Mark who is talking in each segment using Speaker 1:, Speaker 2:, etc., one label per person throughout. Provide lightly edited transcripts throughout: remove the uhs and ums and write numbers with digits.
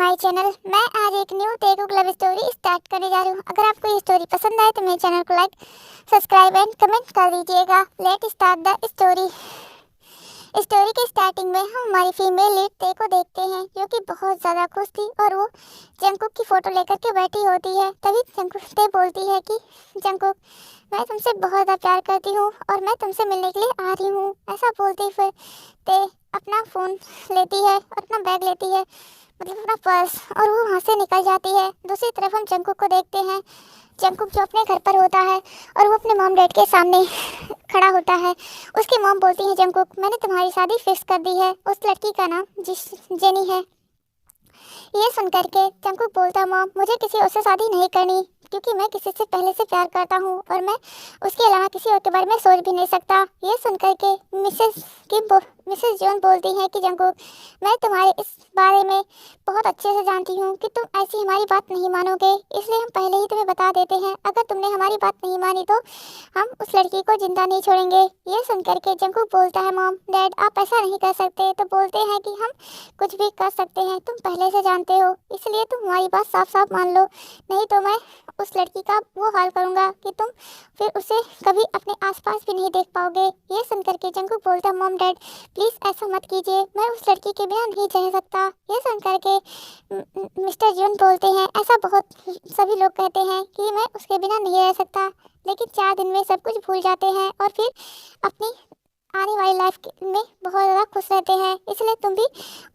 Speaker 1: My channel. मैं आज एक new Telugu love story start करने जा रही हूँ। अगर आपको ये स्टोरी पसंद आए तो मेरे चैनल को लाइक, सब्सक्राइब एंड कमेंट कर दीजिएगा। Let start the story. Story के स्टार्टिंग में हम हमारी फीमेल लीड ते को देखते हैं, जो कि बहुत ज़्यादा खुश थी और वो जंगकुक की फ़ोटो लेकर के बैठी होती है। तभी जंगकुक ते बोलती है कि जंगकुक, मैं तुमसे बहुत ज़्यादा प्यार करती हूँ और मैं तुमसे मिलने के लिए आ रही हूँ। ऐसा बोलती फिर ते अपना फ़ोन लेती है और अपना बैग लेती है, मतलब अपना पर्स, और वो वहाँ से निकल जाती है। दूसरी तरफ हम जंगकुक को देखते हैं। जंगकुक जो अपने घर पर होता है और वो अपने मॉम डैड के सामने खड़ा होता है। उसकी मॉम बोलती है, जंगकुक, मैंने तुम्हारी शादी फिक्स कर दी है। उस लड़की का नाम जेनी है। ये सुनकर के जंगकुक बोलता, मॉम, मुझे किसी और से शादी नहीं करनी, क्योंकि मैं किसी से पहले से प्यार करता हूँ और मैं उसके अलावा किसी और के बारे में सोच भी नहीं सकता। ये सुनकर के मिसेस जॉन बोलती हैं कि जंगकुक, मैं तुम्हारे इस बारे में बहुत अच्छे से जानती हूँ कि तुम ऐसी हमारी बात नहीं मानोगे, इसलिए हम पहले ही तुम्हें बता देते हैं, अगर तुमने हमारी बात नहीं मानी तो हम उस लड़की को जिंदा नहीं छोड़ेंगे। ये सुनकर के जंगकुक बोलता है, मॉम डैड, आप ऐसा नहीं कर सकते। तो बोलते हैं कि हम कुछ भी कर सकते हैं, तुम पहले से जानते हो, इसलिए तुम हमारी बात साफ साफ मान लो, नहीं तो मैं उस लड़की का वो हाल करूँगा कि तुम फिर उसे कभी अपने आसपास भी नहीं देख पाओगे। ये सुनकर के जंगकुक बोलता, मॉम डैड, प्लीज़ ऐसा मत कीजिए, मैं उस लड़की के बिना नहीं रह सकता। ये सुनकर के मिस्टर जॉन बोलते हैं, ऐसा बहुत सभी लोग कहते हैं कि मैं उसके बिना नहीं रह सकता, लेकिन 4 दिन में सब कुछ भूल जाते हैं और फिर अपनी आने वाली लाइफ में बहुत ज़्यादा खुश रहते हैं। इसलिए तुम भी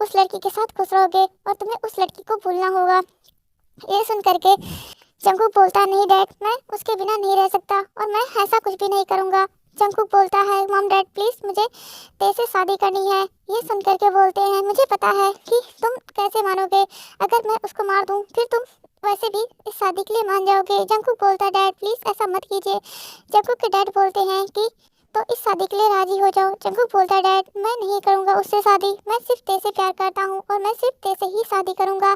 Speaker 1: उस लड़की के साथ खुश रहोगे और तुम्हें उस लड़की को भूलना होगा। ये सुनकर के जंगकुक बोलता, नहीं डैड, मैं उसके बिना नहीं रह सकता और मैं ऐसा कुछ भी नहीं करूँगा। जंगकुक बोलता है, मॉम डैड, प्लीज़ मुझे तेरे से शादी करनी है। ये सुनकर के बोलते हैं, मुझे पता है कि तुम कैसे मानोगे, अगर मैं उसको मार दूँ फिर तुम वैसे भी इस शादी के लिए मान जाओगे। जंगकुक बोलता है, डैड प्लीज़ ऐसा मत कीजिए। जंगकुक के डैड बोलते हैं कि तो इस शादी के लिए राजी हो जाओ। जंगकुक बोलता है, डैड मैं नहीं करूँगा उससे शादी, मैं सिर्फ तेरे से प्यार करता हूँ और मैं सिर्फ तेरे से ही शादी करूँगा।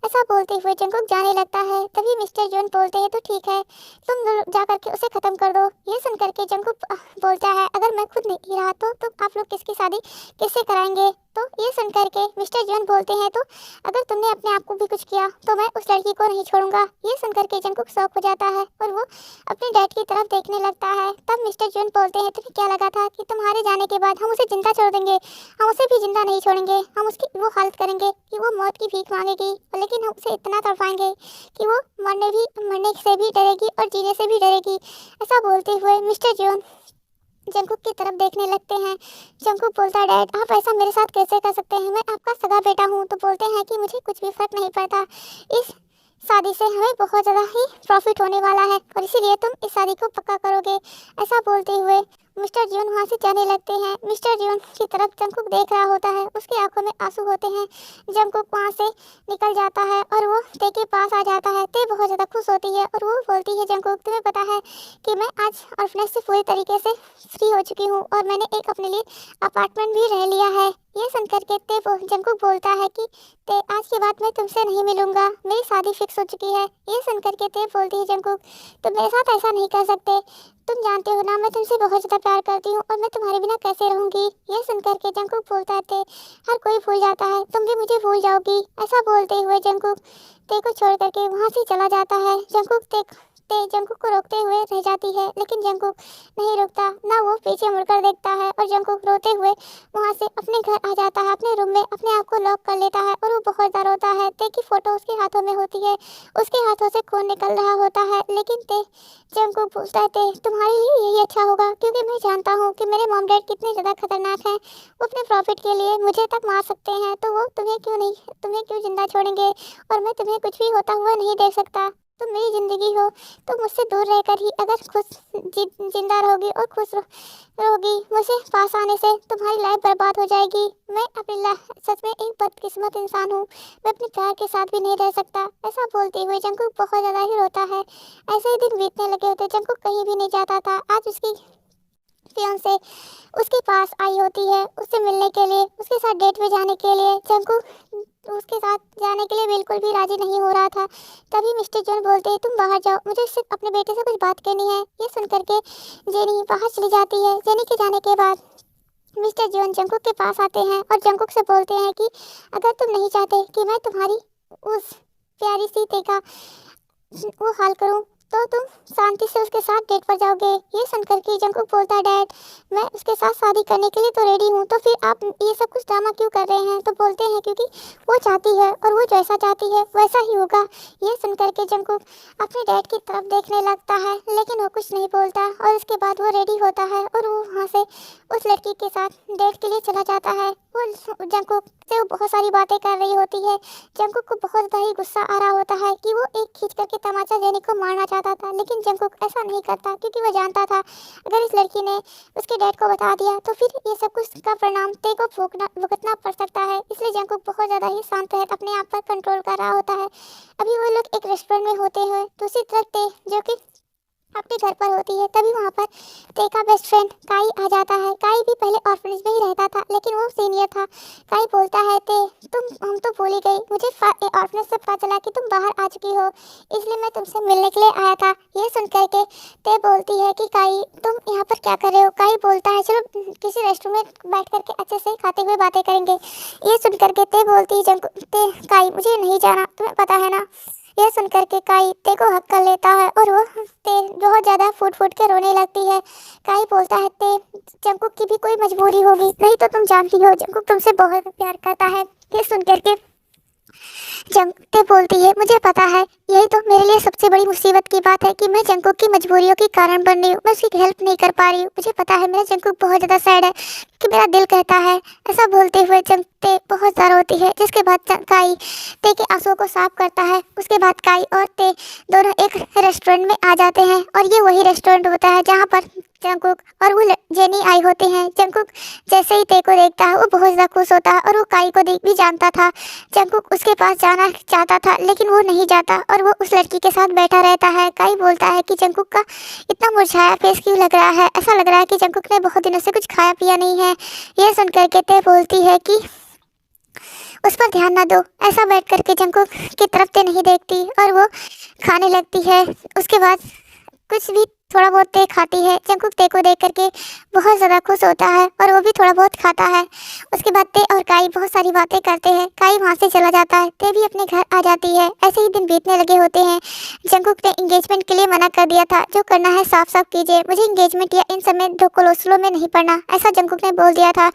Speaker 1: ऐसा बोलते हुए जंगकुक जाने लगता है। तभी मिस्टर जॉन बोलते हैं, तो ठीक है, तुम जा करके उसे ख़त्म कर दो। ये सुन करके जंगकुक बोलता है, अगर मैं खुद नहीं रहा तो आप लोग किसकी शादी किससे कराएंगे। तो ये सुन करके मिस्टर जॉन बोलते हैं, तो अगर तुमने अपने आप को भी कुछ किया तो मैं उस लड़की को नहीं छोड़ूंगा। ये सुन करके जंगकुक शॉक हो जाता है और वो अपने डैड की तरफ देखने लगता है। तब मिस्टर जॉन बोलते हैं, तुम्हें क्या लगा था कि तुम्हारे जाने के बाद हम उसे जिंदा छोड़ देंगे? हम उसे भी जिंदा नहीं छोड़ेंगे, हम उसकी वो हालत करेंगे कि वो मौत की भीख मांगेगी, लेकिन हम उसे इतना तड़पाएंगे कि वो मरने से भी डरेगी और जीने से भी डरेगी। ऐसा बोलते हुए मिस्टर जॉन जंगकुक की तरफ देखने लगते हैं। जंगकुक बोलता है, डैड आप ऐसा मेरे साथ कैसे कर सकते हैं, मैं आपका सगा बेटा हूँ। तो बोलते हैं कि मुझे कुछ भी फर्क नहीं पड़ता, इस शादी से हमें बहुत ज़्यादा ही प्रॉफिट होने वाला है और इसीलिए तुम इस शादी को पक्का करोगे। ऐसा बोलते हुए मिस्टर जॉन वहाँ से जाने लगते हैं। मिस्टर जॉन की तरफ जंगकुक देख रहा होता है, उसकी आंखों में आंसू होते हैं। जंगकुक वहाँ से निकल जाता है और वो ते के पास आ जाता है। ते बहुत ज़्यादा खुश होती है और वो बोलती है, जंगकुक तुम्हें पता है कि मैं आज ऑर्फनेज से पूरी तरीके से फ्री हो चुकी हूँ और मैंने एक अपने लिए अपार्टमेंट भी रह लिया है। ये सुनकर के जंगकुक बोलता है कि ते आज के बाद मैं तुमसे नहीं मिलूंगा, मेरी शादी फिक्स हो चुकी है। ये सुनकर के ते बोलती है, जंगकुक तुम मेरे साथ ऐसा नहीं कर सकते, तुम जानते हो ना मैं तुमसे बहुत ज़्यादा प्यार करती हूँ और मैं तुम्हारे बिना कैसे रहूँगी। ये सुनकर के जंगकुक बोलता है, ते हर कोई भूल जाता है, तुम भी मुझे भूल जाओगी। ऐसा बोलते हुए जंगकुक ते को छोड़ करके वहाँ से चला जाता है। जंगकुक को रोकते हुए रह जाती है, लेकिन जंगकुक नहीं रुकता, ना वो पीछे मुड़कर देखता है और जंगकुक रोते हुए वहाँ से अपने घर आ जाता है। अपने रूम में अपने आप को लॉक कर लेता है और वो बहुत ज़्यादा रोता है। ते की फ़ोटो उसके हाथों में होती है, उसके हाथों से खून निकल रहा होता है, लेकिन ते जंगकुक पूछता है, ते तुम्हारे लिए यही अच्छा होगा, क्योंकि मैं जानता हूँ कि मेरे मॉम डैड कितने ज़्यादा खतरनाक हैं, वो अपने प्रॉफिट के लिए मुझे तक मार सकते हैं, तो वो तुम्हें क्यों जिंदा छोड़ेंगे और मैं तुम्हें कुछ भी होता हुआ नहीं देख सकता। तुम मेरी ज़िंदगी हो, तो मुझसे दूर रहकर ही अगर जिंदा रहोगी और रहोगी, मुझे पास आने से तुम्हारी लाइफ बर्बाद हो जाएगी। मैं सच में एक बदकिस्मत इंसान हूँ, मैं अपने प्यार के साथ भी नहीं रह सकता। ऐसा बोलते हुए जंगकुक बहुत ज़्यादा ही रोता है। ऐसे ही दिन बीतने लगे होते, जंगकुक कहीं भी नहीं जाता था। आज उसकी फियांसे उसके पास आई होती है उससे मिलने के लिए, उसके साथ डेट पे जाने के लिए। जंगकुक उसके साथ जाने के लिए बिल्कुल भी राजी नहीं हो रहा था। तभी मिस्टर जॉन बोलते हैं, तुम बाहर जाओ, मुझे सिर्फ अपने बेटे से कुछ बात करनी है। ये सुनकर के जेनी बाहर चली जाती है। जेनी के जाने के बाद मिस्टर जॉन जंगकुक के पास आते हैं और जंगकुक से बोलते हैं कि अगर तुम नहीं चाहते कि मैं तुम्हारी उस प्यारी सी ते का वो हाल करूं तो तुम शांति से उसके साथ डेट पर जाओगे। ये सुनकर के जंगकुक बोलता है, डैड मैं उसके साथ शादी करने के लिए तो रेडी हूँ, तो फिर आप ये सब कुछ ड्रामा क्यों कर रहे हैं। तो बोलते हैं क्योंकि वो चाहती है और वो जैसा चाहती है वैसा ही होगा। ये सुनकर के जंगकुक अपने डैड की तरफ देखने लगता है, लेकिन वो कुछ नहीं बोलता और उसके बाद वो रेडी होता है और वो वहाँ से उस लड़की के साथ डेट के लिए चला जाता है। वो जंगकुक से वो बहुत सारी बातें कर रही होती है। जंगकुक को बहुत ज़्यादा ही गुस्सा आ रहा होता है कि वो एक खींच करके तमाचा जेनी को मारना चाहता था, लेकिन जंगकुक ऐसा नहीं करता क्योंकि वो जानता था अगर इस लड़की ने उसके डैड को बता दिया तो फिर ये सब कुछ का परिणाम ते को भुगतना पड़ सकता है। इसलिए जंगकुक बहुत ज़्यादा ही शांत है, अपने आप पर कंट्रोल कर रहा होता है। अभी वो लोग एक रेस्टोरेंट में होते हैं, दूसरी तरफ ते जो कि अपने घर पर होती है, तभी वहाँ पर ते का बेस्ट फ्रेंड काई आ जाता है। काई भी पहले ऑर्फनेज में ही रहता था, लेकिन वो सीनियर था। काई बोलता है, ते तुम हम तो भूल ही गई, मुझे ऑर्फनेज से पता चला कि तुम बाहर आ चुकी हो, इसलिए मैं तुमसे मिलने के लिए आया था। ये सुन करके ते बोलती है कि काई तुम यहाँ पर क्या कर रहे हो। काई बोलता है, चलो किसी रेस्टोरेंट में बैठ करके अच्छे से खाते हुए बातें करेंगे। ये सुन करके ते बोलती है, ते काई मुझे नहीं जाना, तुम्हें पता है ना। यह सुनकर के काई ते को हक कर लेता है और वो ते बहुत ज़्यादा फूट फूट के रोने लगती है। काई बोलता है, ते जंगकुक की भी कोई मजबूरी होगी, नहीं तो तुम जानती हो जंगकुक तुमसे बहुत प्यार करता है। ये सुनकर के जंगते बोलती है, मुझे पता है, यही तो मेरे लिए सबसे बड़ी मुसीबत की बात है कि मैं जंगकुक की मजबूरियों के कारण बन रही हूँ, मैं उसकी हेल्प नहीं कर पा रही हूँ। मुझे पता है मेरा जंगकुक बहुत ज़्यादा सैड है कि मेरा दिल कहता है। ऐसा बोलते हुए जंगते बहुत ज़्यादा रोती है, जिसके बाद काई ते के आंसुओं को साफ करता है। उसके बाद काई और ते दोनों एक रेस्टोरेंट में आ जाते हैं और ये वही रेस्टोरेंट होता है जहाँ पर जंगकुक और वो जेनी आई होते हैं। जंगकुक जैसे ही ते को देखता है वो बहुत ज़्यादा खुश होता है और वो काई को देख भी जानता था। जंगकुक उसके पास जाना चाहता था, लेकिन वो नहीं जाता और वो उस लड़की के साथ बैठा रहता है। काई बोलता है कि जंगकुक का इतना मुरझाया फेस क्यों लग रहा है, ऐसा लग रहा है कि जंगकुक ने बहुत दिनों से कुछ खाया पिया नहीं है। यह सुन करके ते बोलती है कि उस पर ध्यान ना दो। ऐसा बैठ करके जंगकुक की तरफ ते नहीं देखती और वो खाने लगती है। उसके बाद कुछ भी थोड़ा बहुत ते खाती है। जंगकुक ते को देख करके बहुत ज़्यादा खुश होता है और वो भी थोड़ा बहुत खाता है। उसके बाद ते और काई बहुत सारी बातें करते हैं। काई वहाँ से चला जाता है, ते भी अपने घर आ जाती है। ऐसे ही दिन बीतने लगे होते हैं। जंगकुक ने इंगेजमेंट के लिए मना कर दिया था, जो करना है साफ साफ कीजिए, मुझे इंगेजमेंट या इन समय ढोकलोसलो में नहीं पड़ना, ऐसा जंगकुक ने बोल दिया था।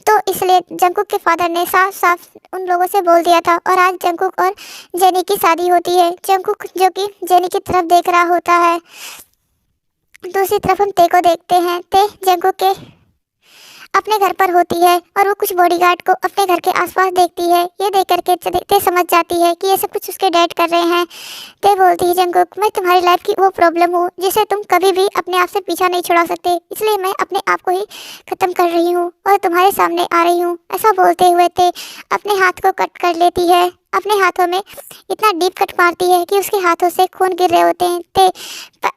Speaker 1: तो इसलिए जंगकुक के फादर ने साफ साफ उन लोगों से बोल दिया था और आज जंगकुक और जेनी की शादी होती है। जंगकुक जो कि जेनी की तरफ देख रहा होता है। दूसरी तरफ हम ते को देखते हैं। ते जंगकुक के अपने घर पर होती है और वो कुछ बॉडीगार्ड को अपने घर के आसपास देखती है। ये देख करके ते समझ जाती है कि ये सब कुछ उसके डैड कर रहे हैं। ते बोलती है, जंगकुक मैं तुम्हारी लाइफ की वो प्रॉब्लम हूँ जिसे तुम कभी भी अपने आप से पीछा नहीं छुड़ा सकते, इसलिए मैं अपने आप को ही ख़त्म कर रही हूँ और तुम्हारे सामने आ रही हूँ। ऐसा बोलते हुए ते अपने हाथ को कट कर लेती है। अपने हाथों में इतना डीप कट मारती है कि उसके हाथों से खून गिर रहे होते हैं। ते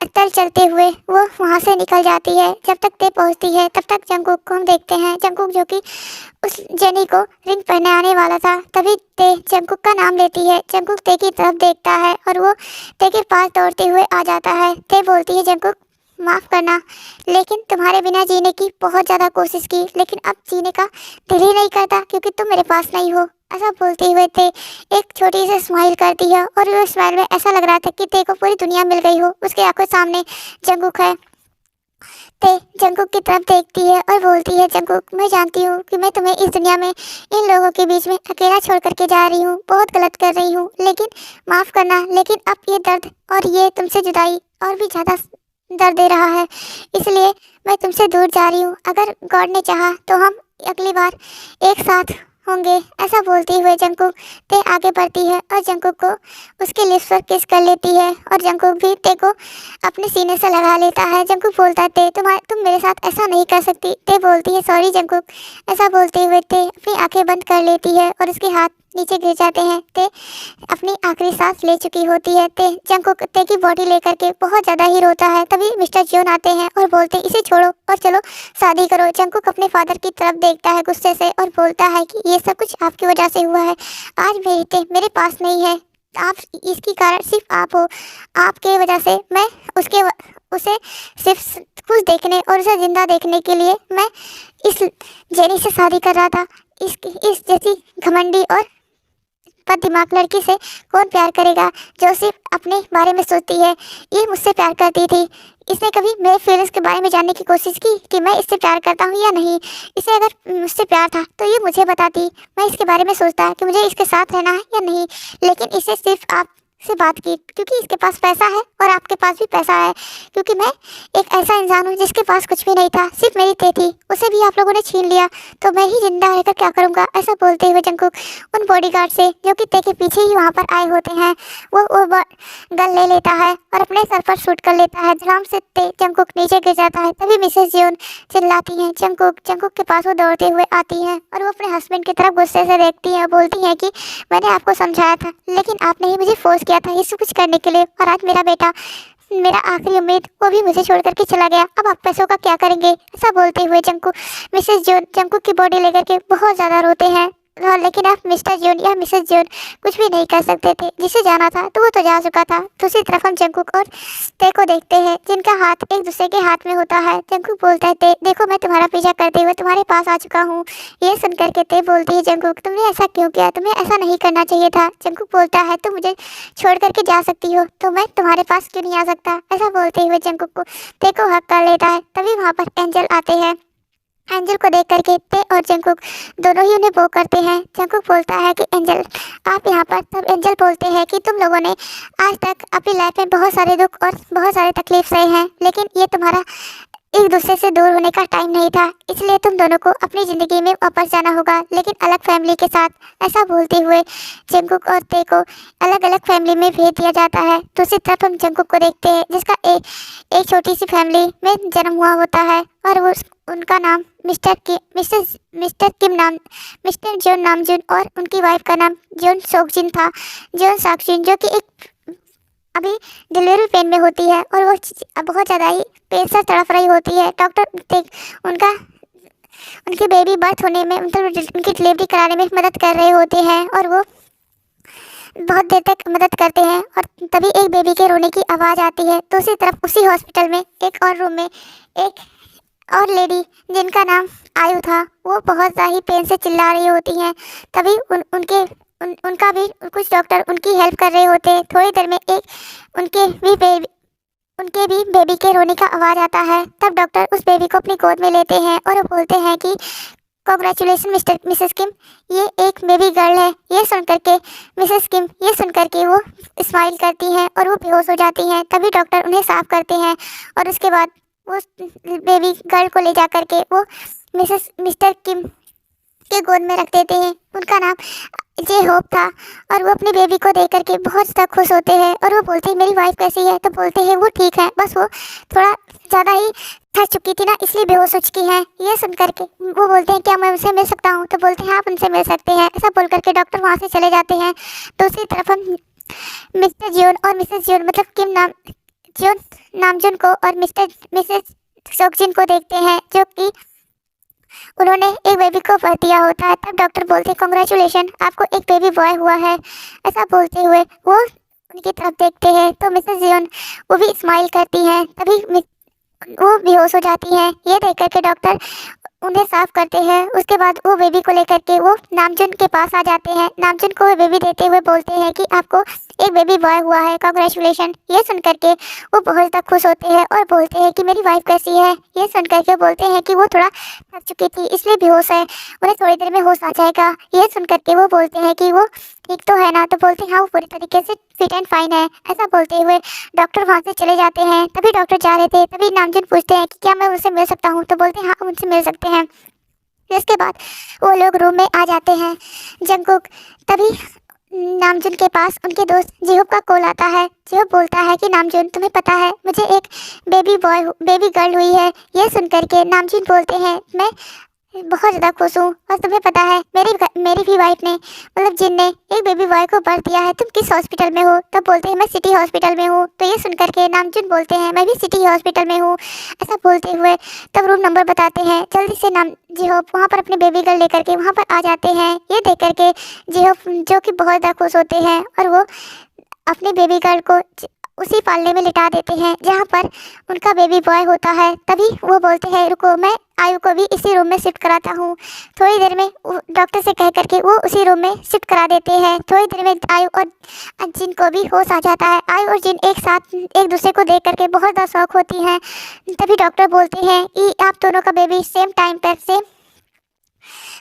Speaker 1: तल चलते हुए वो वहाँ से निकल जाती है। जब तक ते पहुँचती है तब तक जंगकुक को हम देखते हैं। जंगकुक जो कि उस जेनी को रिंग पहनाने वाला था, तभी ते जंगकुक का नाम लेती है। जंगकुक ते की तरफ देखता है और वो ते के पास दौड़ते हुए आ जाता है। ते बोलती है, जंगकुक माफ़ करना, लेकिन तुम्हारे बिना जीने की बहुत ज़्यादा कोशिश की, लेकिन अब जीने का दिल ही नहीं करता क्योंकि तुम मेरे पास नहीं हो। ऐसा बोलते हुए ते एक छोटी सी स्माइल करती है और उस स्माइल में ऐसा लग रहा था कि ते को पूरी दुनिया मिल गई हो। उसके आंखों सामने जंगकुक है। ते जंगकुक की तरफ देखती है और बोलती है, जंगकुक मैं जानती हूँ कि मैं तुम्हें इस दुनिया में इन लोगों के बीच में अकेला छोड़ करके जा रही हूँ, बहुत गलत कर रही हूँ, लेकिन माफ़ करना, लेकिन अब ये दर्द और ये तुमसे जुदाई और भी ज़्यादा दर्द दे रहा है, इसलिए मैं तुमसे दूर जा रही हूँ। अगर गॉड ने चाहा तो हम अगली बार एक साथ होंगे। ऐसा बोलते हुए जंगकुक ते आगे बढ़ती है और जंगकुक को उसके लिप्स पर किस कर लेती है और जंगकुक भी ते को अपने सीने से लगा लेता है। जंगकुक बोलता है, ते तुम मेरे साथ ऐसा नहीं कर सकती। ते बोलती है, सॉरी जंगकुक। ऐसा बोलते हुए ते अपनी आंखें बंद कर लेती है और उसके हाथ नीचे गिर जाते हैं। ते अपनी आखिरी सांस ले चुकी होती है। ते जंगकुक ते की बॉडी लेकर के बहुत ज़्यादा ही रोता है। तभी मिस्टर जियोन आते हैं और बोलते हैं, इसे छोड़ो और चलो शादी करो। जंगकुक अपने फादर की तरफ देखता है गुस्से से और बोलता है कि ये सब कुछ आपकी वजह से हुआ है। आज मेरी ते मेरे पास नहीं है, आप इसकी कारण सिर्फ आप हो। आपके वजह से मैं उसे सिर्फ खुश देखने और उसे जिंदा देखने के लिए मैं इस जेनी से शादी कर रहा था। इस जैसी घमंडी और बददिमाग लड़की से कौन प्यार करेगा जो सिर्फ अपने बारे में सोचती है। ये मुझसे प्यार करती थी। इसने कभी मेरे फीलिंग्स के बारे में जानने की कोशिश की कि मैं इससे प्यार करता हूँ या नहीं। इसे अगर मुझसे प्यार था तो ये मुझे बताती। मैं इसके बारे में सोचता कि मुझे इसके साथ रहना है या नहीं, लेकिन इसे सिर्फ आप से बात की क्योंकि इसके पास पैसा है और आपके पास भी पैसा है। क्योंकि मैं एक ऐसा इंसान हूँ जिसके पास कुछ भी नहीं था, सिर्फ मेरी ते थी, उसे भी आप लोगों ने छीन लिया, तो मैं ही जिंदा रहकर क्या करूँगा। ऐसा बोलते हुए जंगकुक उन बॉडीगार्ड से जो कि ते के पीछे ही वहाँ पर आए होते हैं वो गन ले लेता है और अपने सर पर शूट कर लेता है। धड़ाम से ते जंगकुक नीचे गिर जाता है। तभी मिसेस जियोन चिल्लाती हैं जंगकुक के पास वो दौड़ते हुए आती हैं और वो अपने हस्बैंड की तरफ गुस्से से देखती हैं और बोलती हैं कि मैंने आपको समझाया था लेकिन आपने ही मुझे फोर्स किया था ये सब कुछ करने के लिए, और आज मेरा बेटा, मेरा आखिरी उम्मीद, वो भी मुझे छोड़ करके चला गया। अब आप पैसों का क्या करेंगे। ऐसा बोलते हुए जंगकुक मिसेस जियोन जंगकुक की बॉडी लेकर के बहुत ज़्यादा रोते हैं। हाँ, लेकिन आप मिस्टर जियोन या मिसेस जियोन कुछ भी नहीं कर सकते थे। जिसे जाना था तो वो तो जा चुका था। दूसरी तरफ हम जंगकुक और ते को देखते हैं जिनका हाथ एक दूसरे के हाथ में होता है। जंगकुक बोलता है ते, देखो मैं तुम्हारा पीछा करते हुए तुम्हारे पास आ चुका हूँ। ये सुन करके ते बोलती है जंगकुक तुमने ऐसा क्यों किया, तुम्हें ऐसा नहीं करना चाहिए था। जंगकुक बोलता है तुम मुझे छोड़ करके जा सकती हो तो मैं तुम्हारे पास क्यों नहीं आ सकता। ऐसा बोलते हुए जंगकुक को ते को हक कर लेता है। तभी वहाँ पर एंजल आते हैं। एंजल को देख करके ते और जंगकुक दोनों ही उन्हें वो करते हैं। जंगकुक बोलता है कि एंजल आप यहाँ पर। तब एंजल बोलते हैं कि तुम लोगों ने आज तक अपनी लाइफ में बहुत सारे दुख और बहुत सारे तकलीफ सहे हैं, लेकिन ये तुम्हारा एक दूसरे से दूर होने का टाइम नहीं था, इसलिए तुम दोनों को अपनी ज़िंदगी में वापस जाना होगा, लेकिन अलग फैमिली के साथ। ऐसा बोलते हुए जंगकुक और ते को अलग अलग फैमिली में भेज दिया जाता है। दूसरी तरफ हम जंगकुक को देखते हैं जिसका एक छोटी सी फैमिली में जन्म हुआ होता है और वो उनका नाम मिस्टर जोन नामजून और उनकी वाइफ का नाम जोन सोकजिन था। जोन सोकजिन जो कि एक अभी डिलीवरी पेन में होती है और वो बहुत ज़्यादा ही पेन से तड़प रही होती है। डॉक्टर उनका उनकी बेबी बर्थ होने में, मतलब उनकी डिलीवरी कराने में मदद कर रहे होते हैं और वो बहुत देर तक मदद करते हैं और तभी एक बेबी के रोने की आवाज़ आती है। दूसरी तरफ उसी हॉस्पिटल में एक और रूम में एक और लेडी जिनका नाम आयु था, वो बहुत ज़्यादा ही पेन से चिल्ला रही होती हैं। तभी उनका भी कुछ डॉक्टर उनकी हेल्प कर रहे होते हैं। थोड़ी देर में उनके भी बेबी के रोने का आवाज़ आता है। तब डॉक्टर उस बेबी को अपनी गोद में लेते हैं और वो बोलते हैं कि कॉन्ग्रेचुलेसन मिसेस किम, ये एक बेबी गर्ल है। ये सुन करके मिसेस किम ये सुन करके वो स्माइल करती हैं और वो बेहोश हो जाती हैं। तभी डॉक्टर उन्हें साफ करते हैं और उसके बाद उस बेबी गर्ल को ले जा करके वो मिस्टर किम के गोद में रख देते हैं। उनका नाम जे होप था और वो अपने बेबी को देख करके बहुत ज़्यादा खुश होते हैं और वो बोलते हैं मेरी वाइफ कैसी है। तो बोलते हैं वो ठीक है, बस वो थोड़ा ज़्यादा ही थक चुकी थी ना, इसलिए बेहोश हो चुकी है। ये सुन करके वो बोलते हैं क्या मैं उनसे मिल सकता हूँ। तो बोलते हैं आप उनसे मिल सकते हैं। ऐसा बोल करके डॉक्टर वहाँ से चले जाते हैं। दूसरी तरफ हम मिस्टर जियोन और मिसेस जियोन, मतलब जियोन नामजून को और मिसेस सोकजिन को देखते हैं जो कि उन्होंने एक बेबी को बर्थ दिया होता है। तब डॉक्टर बोलते हैं कॉन्ग्रेचुलेशन, आपको एक बेबी बॉय हुआ है। ऐसा बोलते हुए वो उनकी तरफ देखते हैं तो मिसेस जियोन वो भी स्माइल करती हैं। तभी वो बेहोश हो जाती हैं। ये देख करके डॉक्टर उन्हें साफ करते हैं। उसके बाद वो बेबी को लेकर के वो नामजून के पास आ जाते हैं। नामजून को बेबी देते हुए बोलते हैं कि आपको एक बेबी बॉय हुआ है, कॉन्ग्रेचुलेशन। ये सुन करके वो बहुत ज़्यादा खुश होते हैं और बोलते हैं कि मेरी वाइफ कैसी है। ये सुन करके बोलते हैं कि वो थोड़ा थक चुकी थी इसलिए बेहोश है, उन्हें थोड़ी देर में होश आ जाएगा। ये सुन करके वो बोलते हैं कि वो ठीक तो है ना। तो बोलते हैं हाँ वो पूरी तरीके से फिट एंड फाइन है। ऐसा बोलते हुए डॉक्टर वहाँ से चले जाते हैं। तभी डॉक्टर जा रहे थे तभी नामजून पूछते हैं कि क्या मैं उनसे मिल सकता हूँ। तो बोलते हैं हाँ उनसे मिल सकते हैं। इसके बाद वो लोग रूम में आ जाते हैं। जंगकुक तभी नामजून के पास उनके दोस्त जिहोप का कॉल आता है। जिहोप बोलता है कि नामजून तुम्हें पता है मुझे एक बेबी गर्ल हुई है। ये सुन करके नामजून बोलते हैं मैं बहुत ज़्यादा खुश हूँ और तुम्हें पता है मेरी भी वाइफ ने, मतलब जिन ने एक बेबी बॉय को बर्थ दिया है। तुम किस हॉस्पिटल में हो। तब बोलते हैं मैं सिटी हॉस्पिटल में हूँ। तो ये सुन करके नामजून बोलते हैं मैं भी सिटी हॉस्पिटल में हूँ। ऐसा बोलते हुए तब रूम नंबर बताते हैं। जल्दी से जिहोप वहाँ पर अपने बेबी गर्ल लेकर के वहाँ पर आ जाते हैं। ये देख करके जिहोप जो कि बहुत ज़्यादा खुश होते हैं और वो अपने बेबी गर्ल को उसी पालने में लिटा देते हैं जहाँ पर उनका बेबी बॉय होता है। तभी वो बोलते हैं रुको मैं आयु को भी इसी रूम में शिफ्ट कराता हूँ। थोड़ी देर में डॉक्टर से कह करके वो उसी रूम में शिफ्ट करा देते हैं। थोड़ी देर में आयु और जिन को भी होश आ जाता है। आयु और जिन एक साथ एक दूसरे को देख करके बहुत ज़्यादा शौक होती हैं। तभी डॉक्टर बोलते हैं कि आप दोनों का बेबी सेम टाइम पर सेम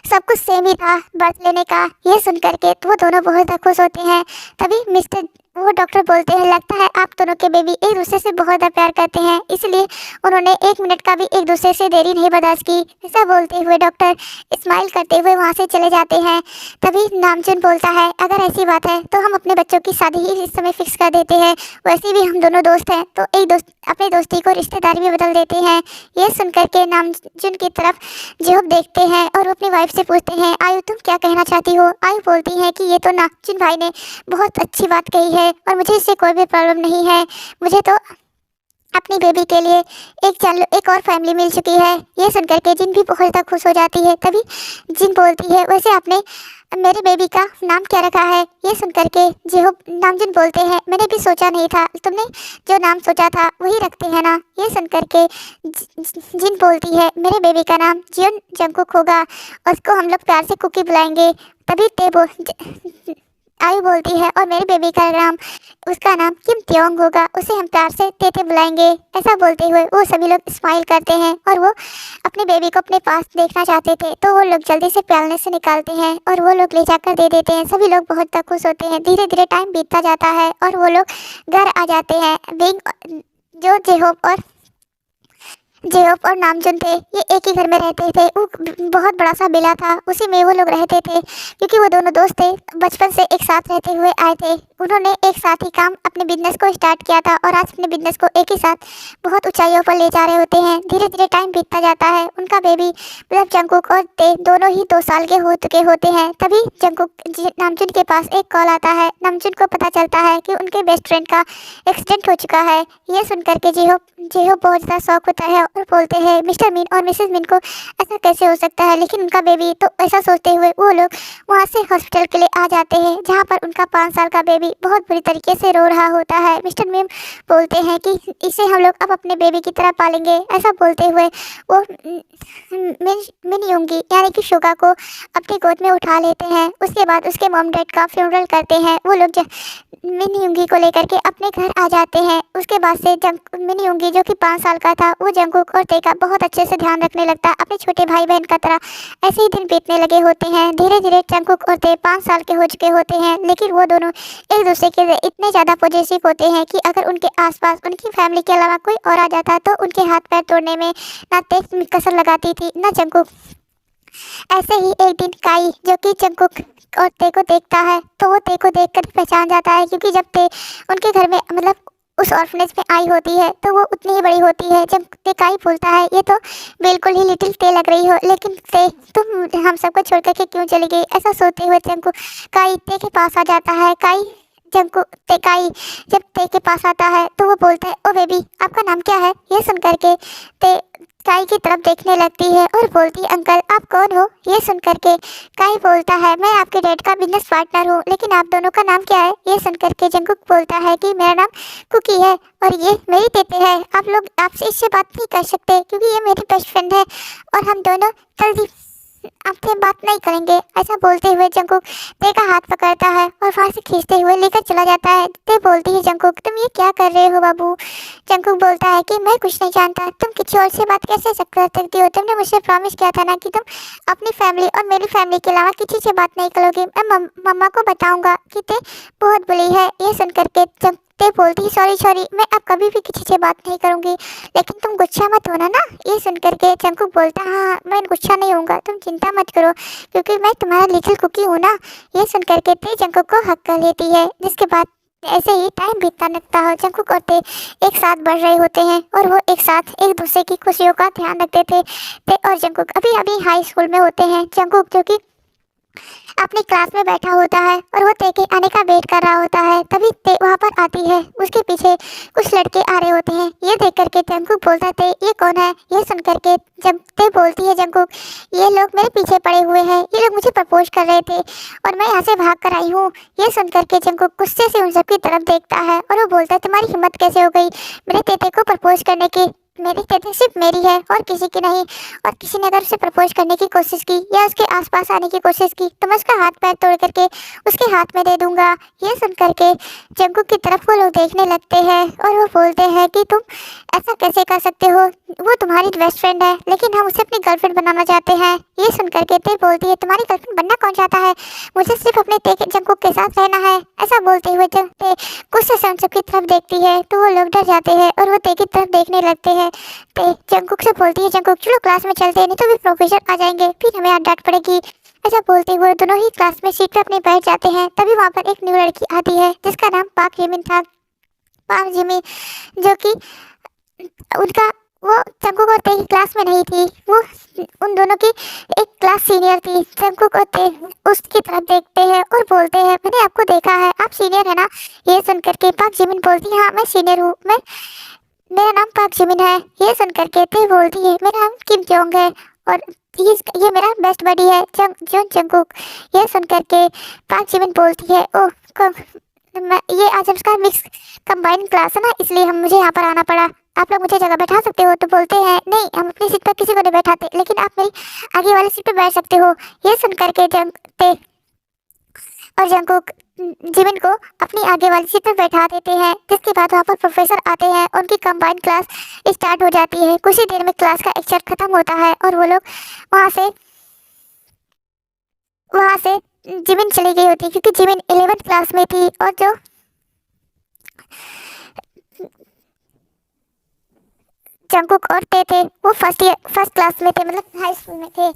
Speaker 1: सब कुछ सेम ही था बर्थ लेने का। ये सुन करके तो वो दोनों बहुत ज़्यादा खुश होते हैं। तभी वो डॉक्टर बोलते हैं लगता है आप दोनों के बेबी एक दूसरे से बहुत ज़्यादा प्यार करते हैं, इसलिए उन्होंने 1 मिनट का भी एक दूसरे से देरी नहीं बर्दाश्त की। ऐसा बोलते हुए डॉक्टर स्माइल करते हुए वहाँ से चले जाते हैं। तभी नामचुन बोलता है अगर ऐसी बात है तो हम अपने बच्चों की शादी ही इस समय फिक्स कर देते हैं। वैसे भी हम दोनों दोस्त हैं तो एक दोस्त अपनी दोस्ती को रिश्तेदारी में बदल देते हैं। ये सुन करके नामचुन की तरफ जेहोब देखते हैं और वो अपनी वाइफ से पूछते हैं आयु तुम क्या कहना चाहती हो। आयु बोलती है कि ये तो नामचुन भाई ने बहुत अच्छी बात कही है और मुझे इससे कोई भी प्रॉब्लम नहीं है। मुझे तो अपनी बेबी के लिए एक और फैमिली मिल चुकी है। ये सुनकर के जिन भी बहुत ज़्यादा खुश हो जाती है। तभी जिन बोलती है वैसे आपने मेरे बेबी का नाम क्या रखा है। ये सुनकर के जेहोब नामजुन बोलते हैं मैंने भी सोचा नहीं था, तुमने जो नाम सोचा था वही रखते हैं ना। ये सुनकर के जिन बोलती है मेरे बेबी का नाम जियोन जंगकुक होगा, उसको हम लोग प्यार से कुकी बुलाएंगे। तभी आयु बोलती है और मेरे बेबी का नाम उसका नाम किम त्योंग होगा, उसे हम प्यार से तेते बुलाएंगे। ऐसा बोलते हुए वो सभी लोग स्माइल करते हैं और वो अपने बेबी को अपने पास देखना चाहते थे तो वो लोग जल्दी से प्याले से निकालते हैं और वो लोग ले जाकर दे देते हैं। सभी लोग बहुत खुश होते हैं। धीरे धीरे टाइम बीतता जाता है और वो लोग घर आ जाते हैं। जो जेहोब और नामजुन थे ये एक ही घर में रहते थे। वो बहुत बड़ा सा विला था, उसी में वो लोग रहते थे क्योंकि वो दोनों दोस्त थे, बचपन से एक साथ रहते हुए आए थे। उन्होंने एक साथ ही काम अपने बिजनेस को स्टार्ट किया था और आज अपने बिजनेस को एक ही साथ बहुत ऊंचाइयों पर ले जा रहे होते हैं। धीरे धीरे टाइम बीतता जाता है। उनका बेबी मतलब जंगकुक और ते दोनों ही 2 साल के हो चुके होते हैं। तभी नामजुन के पास एक कॉल आता है। नामजुन को पता चलता है कि उनके बेस्ट फ्रेंड का एक्सीडेंट हो चुका है। ये सुनकर के जेहोब बहुत ज़्यादा शौक होता है और बोलते हैं मिस्टर मिन और मिसेस मिन को ऐसा कैसे हो सकता है, लेकिन उनका बेबी। तो ऐसा सोचते हुए वो लोग वहाँ से हॉस्पिटल के लिए आ जाते हैं जहाँ पर उनका 5 साल का बेबी बहुत बुरी तरीके से रो रहा होता है। मिस्टर मिन बोलते हैं कि इसे हम लोग अब अपने बेबी की तरह पालेंगे। ऐसा बोलते हुए वो मिन योंगी यानी कि शुगा को अपनी गोद में उठा लेते हैं। उसके बाद उसके मॉम डैड का फ्यूनरल करते हैं। वो लोग मिन योंगी को लेकर के अपने घर आ जाते हैं। उसके बाद से मिन योंगी जो कि 5 साल का था वो जंगकुक और ते का बहुत अच्छे से ध्यान रखने लगता है अपने छोटे भाई बहन का तरह। ऐसे ही दिन बीतने लगे होते हैं। धीरे धीरे जंगकुक और ते 5 साल के हो चुके होते हैं, लेकिन वो दोनों एक दूसरे के इतने ज़्यादा पॉजिटिव होते हैं कि अगर उनके आसपास उनकी फैमिली के अलावा कोई और आ जाता तो उनके हाथ पैर तोड़ने में ना ते कसर लगाती थी ना जंगकुक। ऐसे ही एक दिन काई जो कि जंगकुक और ते को देखता है तो वो ते को देखकर पहचान जाता है क्योंकि जब ते उनके घर में मतलब उस ऑर्फनेज में आई होती है तो वो उतनी ही बड़ी होती है। जब ते काई बोलता है ये तो बिल्कुल ही लिटिल ते लग रही हो, लेकिन ते तुम हम सबको छोड़ करके क्यों चली गई। ऐसा सोचते हुए जंगकुक काई ते के पास आ जाता है। काई जब ते के पास आता है तो वो बोलता है ओ बेबी आपका नाम क्या है। ये सुन करके ते काई की तरफ देखने लगती है और बोलती है अंकल आप कौन हो। ये सुन करके काई बोलता है मैं आपके डैड का बिजनेस पार्टनर हूँ, लेकिन आप दोनों का नाम क्या है। ये सुन करके जंगकुक बोलता है कि मेरा नाम कुकी है और ये मेरी तेते है। आप लोग आपसे इससे बात नहीं कर सकते क्योंकि ये मेरी बेस्ट फ्रेंड है और हम दोनों जल्दी आपसे बात नहीं करेंगे। ऐसा बोलते हुए जंगकुक ते का हाथ पकड़ता है और वहाँ से खींचते हुए लेकर चला जाता है। ते बोलती है जंगकुक तुम ये क्या कर रहे हो बाबू। जंगकुक बोलता है कि मैं कुछ नहीं जानता, तुम किसी और से बात कैसे कर सकती हो। तुमने मुझसे प्रॉमिस किया था ना कि तुम अपनी फैमिली और मेरी फैमिली के अलावा किसी से बात नहीं करोगे। मैं मम्मा को बताऊँगा कि ते बहुत बुरी है। ये सुन करके ते बोलती है सॉरी मैं अब कभी भी किसी से बात नहीं करूँगी, लेकिन तुम गुस्सा मत होना ना। ये सुन करके जंगकुक बोलता हाँ मैं गुस्सा नहीं होऊंगा, तुम चिंता मत करो क्योंकि मैं तुम्हारा लिटिल कुकी हूँ ना। ये सुन करके ते जंगकुक को हक कर लेती है। जिसके बाद ऐसे ही टाइम बीतता लगता है। जंगकुक और ते एक साथ बढ़ रहे होते हैं और वो एक साथ एक दूसरे की खुशियों का ध्यान रखते थे। ते और जंगकुक अभी अभी हाई स्कूल में होते हैं। जंगकुक जो कि अपनी क्लास में बैठा होता है और वो ते के आने का वेट कर रहा होता है। तभी ते वहाँ पर आती है, उसके पीछे कुछ लड़के आ रहे होते हैं। ये देख करके जंगकुक बोलता है ये कौन है। ये सुन करके जब ते बोलती है जंगकुक ये लोग मेरे पीछे पड़े हुए हैं, ये लोग मुझे प्रपोज कर रहे थे और मैं यहाँ से भाग कर आई हूँ। ये सुन करके जंगकुक गुस्से से उन सबकी तरफ देखता है और वो बोलता है तुम्हारी हिम्मत कैसे हो गई मेरे तेते को प्रपोज करने की। मेरी कहते सिर्फ मेरी है और किसी की नहीं। और किसी ने अगर उसे प्रपोज करने की कोशिश की या उसके आसपास आने की कोशिश की तो मैं उसका हाथ पैर तोड़ करके उसके हाथ में दे दूंगा। ये सुन करके जंकुक की तरफ वो लोग देखने लगते हैं और वो बोलते हैं कि तुम ऐसा कैसे कर सकते हो, वो तुम्हारी बेस्ट फ्रेंड है लेकिन हम उसे अपनी गर्लफ्रेंड बनाना चाहते हैं। ये सुन करके ते बोलती है तुम्हारी गर्लफ्रेंड बनना कौन चाहता है, मुझे सिर्फ अपने ते जंकुक के साथ रहना है। ऐसा बोलते हुए जब ते गुस्से से उन सबकी तरफ देखती है तो वो लोग डर जाते हैं और वो ते की तरफ देखने लगते हैं। ते जंकुक से बोलती है जंकुक चलो क्लास में चलते हैं, नहीं तो भी प्रोफेसर आ जाएंगे फिर हमें डांट पड़ेगी। ऐसा बोलते हुए दोनों ही क्लास में सीट पे अपने बैठ जाते हैं। तभी वहाँ पर एक न्यू लड़की आती है जिसका नाम पाक जिमिन था। पाक जिमिन जो कि उनका वो जंकुक और ते की क्लास में नहीं थी, वो उन दोनों की एक क्लास सीनियर थी। जंकुक और ते उसकी तरफ देखते हैं और बोलते हैं मैंने आपको देखा है, आप सीनियर है ना। ये सुन करके पाक जिमिन बोलती है हाँ मैं सीनियर हूँ, मैं मेरा नाम पाक जिमिन है। ये सुन करके ते बोलती है मेरा नाम किम जोंग है और ये मेरा बेस्ट बडी है जोन जंकुक। ये सुन करके पाक जिमिन बोलती है ओह ये आज उसका मिक्स कंबाइंड क्लास है ना, इसलिए हम मुझे यहाँ पर आना पड़ा, आप लोग मुझे जगह बैठा सकते हो। तो बोलते हैं नहीं हम अपनी सीट पर किसी को नहीं बैठाते, लेकिन आप मेरी आगे वाली सीट पर बैठ सकते हो। ये सुन करके ते और जंकुक जिमिन को अपनी आगे वाली सीट पर बैठा देते हैं। जिसके बाद वहाँ पर प्रोफेसर आते हैं, उनकी कंबाइंड क्लास स्टार्ट हो जाती है। कुछ ही देर में क्लास का लेक्चर खत्म होता है और वो लोग वहाँ से जिमिन चली गई होती क्योंकि जिमिन 11th क्लास में थी और जो जंकुक और ते थे वो फर्स्ट क्लास में थे, मतलब हाई स्कूल में थे।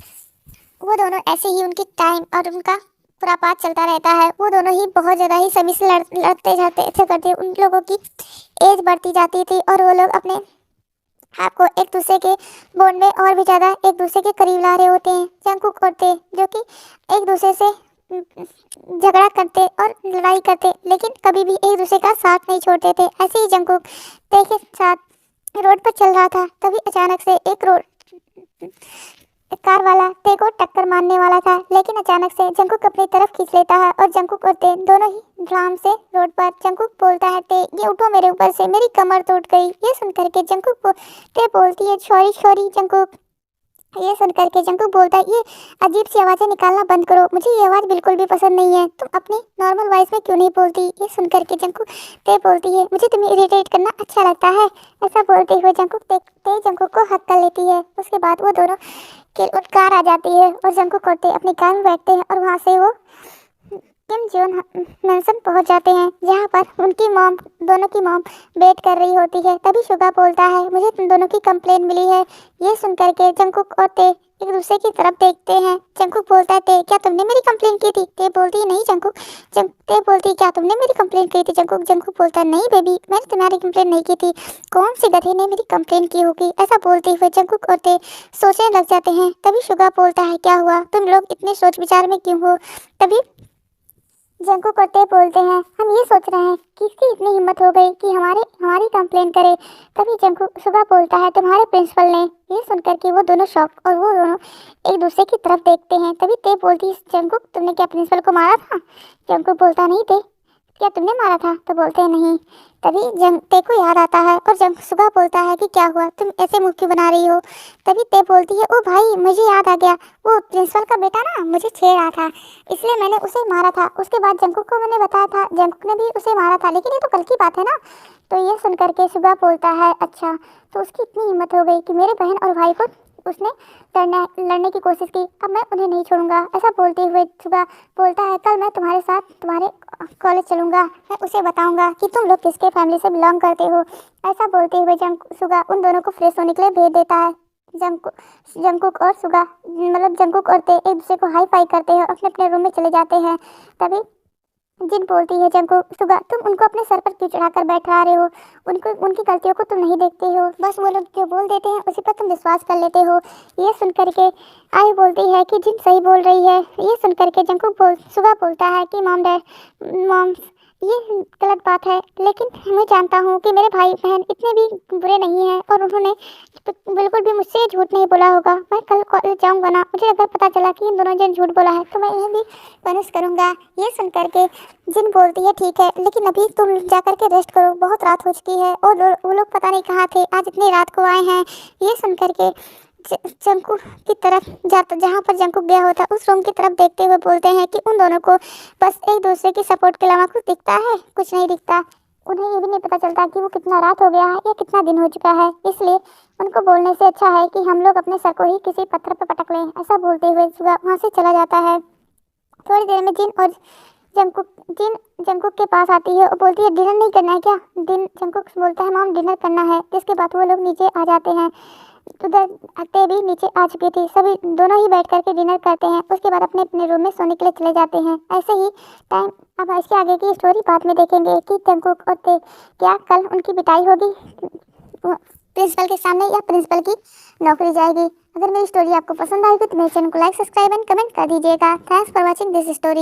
Speaker 1: वो दोनों ऐसे ही उनकी टाइम और उनका पूरा पाठ चलता रहता है। वो दोनों ही बहुत ज़्यादा ही सभी से लड़ते जाते ऐसे करते, उन लोगों की एज बढ़ती जाती थी और वो लोग अपने आपको एक दूसरे के बॉन्ड में और भी ज़्यादा एक दूसरे के करीब ला रहे होते हैं। जंकुक और ते जो कि एक दूसरे से झगड़ा करते और लड़ाई करते लेकिन कभी भी एक दूसरे का साथ नहीं छोड़ते थे। ऐसे ही जंकुक ते के साथ रोड पर चल रहा था, तभी अचानक से एक कार वाला ते को टक्कर मारने वाला था, लेकिन अचानक से जंकुक अपनी तरफ खींच लेता है और जंकुक और ते दोनों ही ड्राम से रोड पर। जंकुक बोलता है ते ये उठो मेरे ऊपर से, मेरी कमर टूट गई। ये सुन करके ते बोलती है सॉरी सॉरी जंकुक। ये सुन करके जंकुक बोलता है ये अजीब सी आवाज़ें निकालना बंद करो, मुझे ये आवाज़ बिल्कुल भी पसंद नहीं है, तुम अपनी नॉर्मल वॉइस में क्यों नहीं बोलती। ये सुन करके जंकुक ते बोलती है मुझे तुम्हें इरिटेट करना अच्छा लगता है। ऐसा बोलते हुए जंकुक ते जंकुक को हक कर लेती है। उसके बाद वो दोनों की कार आ जाती है और जंकुक और ते अपनी कार में बैठते हैं और वहाँ से वो किम जोन मैंसन पहुंच जाते हैं जहाँ पर उनकी मॉम दोनों की मॉम वेट कर रही होती है। तभी शुगा बोलता है मुझे तुम दोनों की कंप्लेन मिली है। ये सुन करके जंकुक और ते एक दूसरे की तरफ देखते हैं। जंकुक बोलता है ते क्या तुमने मेरी कंप्लेन की थी। ते बोलती है नहीं जंकुक। ते बोलती है क्या तुमने मेरी कंप्लेन की थी। जंकुक बोलता है नहीं बेबी मैंने तुम्हारी कंप्लेन नहीं की थी, कौन सी गधे ने मेरी कंप्लेन की होगी। ऐसा बोलते हुए जंकुक और ते सोचने लग जाते हैं। तभी शुगा बोलता है क्या हुआ, तुम लोग इतने सोच विचार में क्यों हो। तभी जंकुक और ते बोलते हैं हम ये सोच रहे हैं कि इसकी इतनी हिम्मत हो गई कि हमारी कंप्लेन करे। तभी जंकुक सुगा बोलता है तुम्हारे प्रिंसिपल ने। ये सुनकर के वो दोनों शॉक और वो दोनों एक दूसरे की तरफ देखते हैं। तभी ते बोलती है जंकुक तुमने क्या प्रिंसिपल को मारा था। जंकुक बोलता नहीं ते क्या तुमने मारा था। तो बोलते हैं नहीं। तभी ते को याद आता है और सुगा बोलता है कि क्या हुआ तुम ऐसे मुंह क्यों बना रही हो। तभी ते बोलती है ओ भाई मुझे याद आ गया, वो प्रिंसिपल का बेटा ना मुझे छेड़ रहा था इसलिए मैंने उसे मारा था। उसके बाद जंकुक को मैंने बताया था, जंकुक ने भी उसे मारा था, लेकिन ये तो कल की बात है ना। तो ये सुन करके सुगा बोलता है अच्छा तो उसकी इतनी हिम्मत हो गई कि मेरे बहन और भाई को उसने लड़ने की कोशिश की, अब मैं उन्हें नहीं छोड़ूंगा। ऐसा बोलते हुए सुगा बोलता है कल मैं तुम्हारे साथ तुम्हारे कॉलेज चलूंगा, मैं उसे बताऊंगा कि तुम लोग किसके फैमिली से बिलोंग करते हो। ऐसा बोलते हुए सुगा उन दोनों को फ्रेश होने के लिए भेज देता है। जंकुक और सुगा मतलब जंकुक और ते एक दूसरे को हाई फाई करते हैं और अपने अपने रूम में चले जाते हैं। तभी जिन बोलती है जंकुक सुगा तुम उनको अपने सर पर क्यों चढ़ाकर बैठा रहे हो, उनको उनकी गलतियों को तुम नहीं देखते हो, बस वो लोग जो बोल देते हैं उसी पर तुम विश्वास कर लेते हो। ये सुन करके आई बोलती है कि जिन सही बोल रही है। ये सुन करके सुगा बोलता है कि मॉम ये गलत बात है, लेकिन मैं जानता हूँ कि मेरे भाई बहन इतने भी बुरे नहीं हैं और उन्होंने बिल्कुल भी मुझसे झूठ नहीं बोला होगा। मैं कल कॉलेज जाऊँगा ना, मुझे अगर पता चला कि इन दोनों ने झूठ बोला है तो मैं इन्हें भी पनिश करूँगा। ये सुन कर के जिन बोलती है ठीक है, लेकिन अभी तुम जा कर के रेस्ट करो, बहुत रात हो चुकी है और वो लोग पता नहीं कहाँ थे, आज इतनी रात को आए हैं। ये सुन कर के जंकुक की तरफ जाता, जहाँ पर जंकुक गया होता उस रूम की तरफ देखते हुए बोलते हैं कि उन दोनों को बस एक दूसरे की सपोर्ट के अलावा कुछ दिखता है, कुछ नहीं दिखता। उन्हें ये भी नहीं पता चलता कि वो कितना रात हो गया है या कितना दिन हो चुका है, इसलिए उनको बोलने से अच्छा है कि हम लोग अपने सर को ही किसी पत्थर पर पटक लें। ऐसा बोलते हुए सुगा वहाँ से चला जाता है। थोड़ी देर में जिन जंकुक के पास आती है और बोलती है डिनर नहीं करना है क्या। जंकुक बोलता है मॉम डिनर करना है, जिसके बाद वो लोग नीचे आ जाते हैं। उधर आते भी नीचे आ चुकी थी, सभी दोनों ही बैठ करके डिनर करते हैं, उसके बाद अपने अपने रूम में सोने के लिए चले जाते हैं। ऐसे ही टाइम, अब इसके आगे की स्टोरी बाद में देखेंगे कि जंकुक और क्या कल उनकी पिटाई होगी प्रिंसिपल के सामने या प्रिंसिपल की नौकरी जाएगी। अगर मेरी स्टोरी आपको पसंद आएगी तो मेरे चैनल को लाइक, सब्सक्राइब एंड कमेंट कर दीजिएगा। Thanks for watching this story.